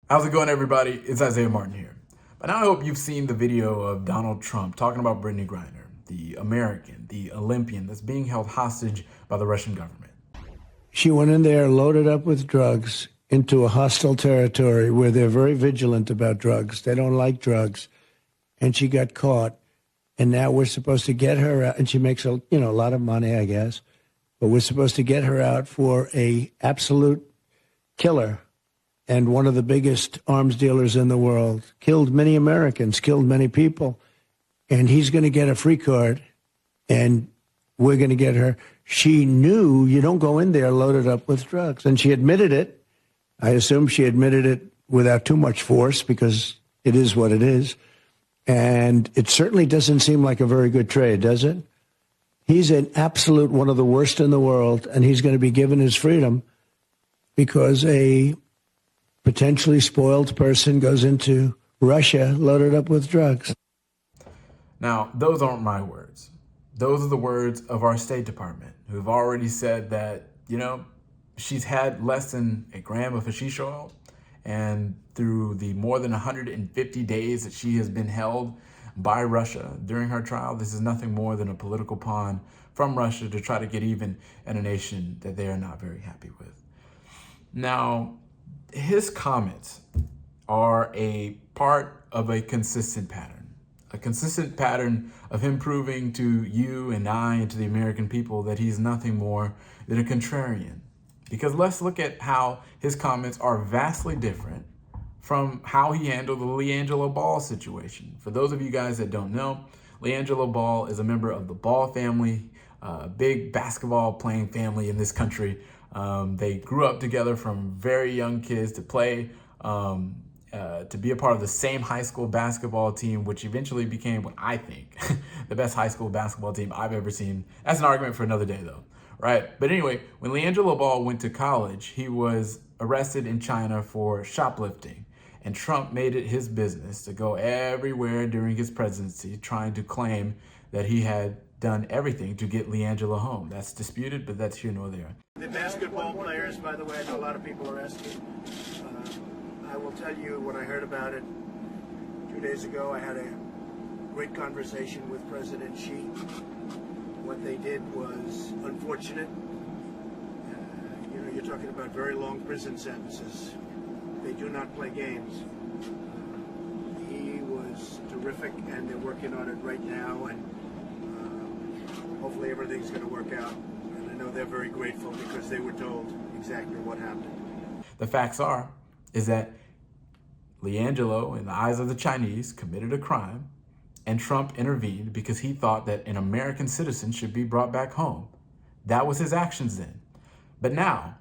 How's it going, everybody? It's Isaiah Martin here. By now, I hope you've seen the video of Donald Trump talking about Brittney Griner, the American, the Olympian that's being held hostage by the Russian government. She went in there loaded up with drugs into a hostile territory where they're very vigilant about drugs. They don't like drugs. And she got caught. And now we're supposed to get her out. And she makes a lot of money, I guess. But we're supposed to get her out for a absolute killer and one of the biggest arms dealers in the world. Killed many Americans, killed many people. And he's going to get a free card. And we're going to get her. She knew you don't go in there loaded up with drugs. And she admitted it. I assume she admitted it without too much force because it is what it is. And it certainly doesn't seem like a very good trade, does it? He's an absolute one of the worst in the world, and he's going to be given his freedom because a potentially spoiled person goes into Russia loaded up with drugs. Now, those aren't my words. Those are the words of our State Department, who've already said that, she's had less than a gram of hashish oil. And through the more than 150 days that she has been held by Russia during her trial, this is nothing more than a political pawn from Russia to try to get even in a nation that they are not very happy with. Now, his comments are a part of a consistent pattern of him proving to you and I and to the American people that he's nothing more than a contrarian. Because let's look at how his comments are vastly different from how he handled the LiAngelo Ball situation. For those of you guys that don't know, LiAngelo Ball is a member of the Ball family, a big basketball playing family in this country. They grew up together from very young kids to play, to be a part of the same high school basketball team, which eventually became what I think the best high school basketball team I've ever seen. That's an argument for another day, though. Right. But anyway, when LiAngelo Ball went to college, he was arrested in China for shoplifting. And Trump made it his business to go everywhere during his presidency, trying to claim that he had done everything to get LiAngelo home. That's disputed, but that's here nor there. The basketball players, by the way, I know a lot of people are asking. I will tell you what I heard about it 2 days ago. I had a great conversation with President Xi. What they did was unfortunate. You're talking about very long prison sentences. They do not play games. He was terrific, and they're working on it right now, and hopefully everything's going to work out. And I know they're very grateful because they were told exactly what happened. The facts is that LiAngelo, in the eyes of the Chinese, committed a crime. And Trump intervened because he thought that an American citizen should be brought back home. That was his actions then. But now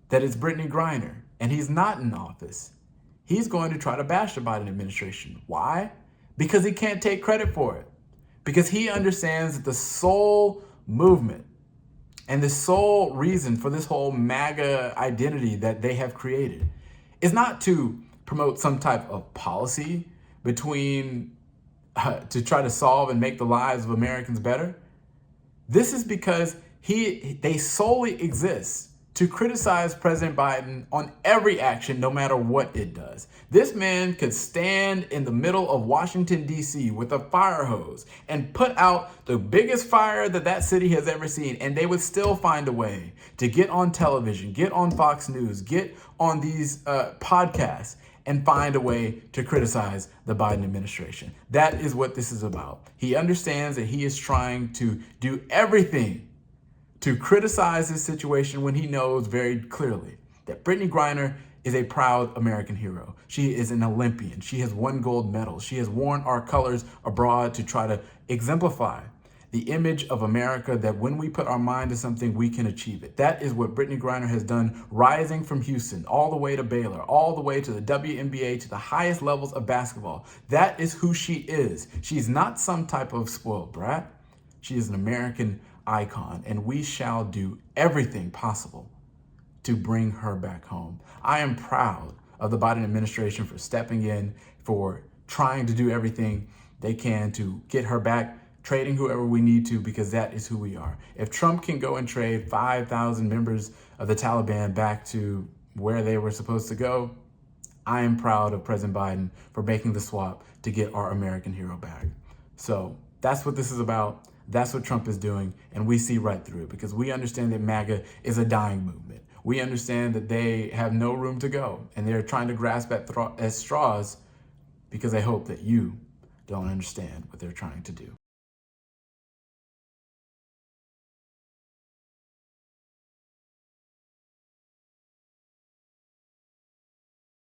that it's Brittney Griner and he's not in office, he's going to try to bash the Biden administration. Why? Because he can't take credit for it. Because he understands that the sole movement and the sole reason for this whole MAGA identity that they have created is not to promote some type of policy to try to solve and make the lives of Americans better. This is because they solely exist to criticize President Biden on every action, no matter what it does. This man could stand in the middle of Washington, D.C. with a fire hose and put out the biggest fire that city has ever seen, and they would still find a way to get on television, get on Fox News, get on these podcasts, and find a way to criticize the Biden administration. That is what this is about. He understands that he is trying to do everything to criticize this situation when he knows very clearly that Brittney Griner is a proud American hero. She is an Olympian. She has won gold medals. She has worn our colors abroad to try to exemplify the image of America, that when we put our mind to something, we can achieve it. That is what Brittney Griner has done, rising from Houston all the way to Baylor, all the way to the WNBA, to the highest levels of basketball. That is who she is. She's not some type of spoiled brat. She is an American icon, and we shall do everything possible to bring her back home. I am proud of the Biden administration for stepping in, for trying to do everything they can to get her back, trading whoever we need to, because that is who we are. If Trump can go and trade 5,000 members of the Taliban back to where they were supposed to go, I am proud of President Biden for making the swap to get our American hero back. So that's what this is about. That's what Trump is doing. And we see right through it because we understand that MAGA is a dying movement. We understand that they have no room to go and they're trying to grasp at straws because they hope that you don't understand what they're trying to do.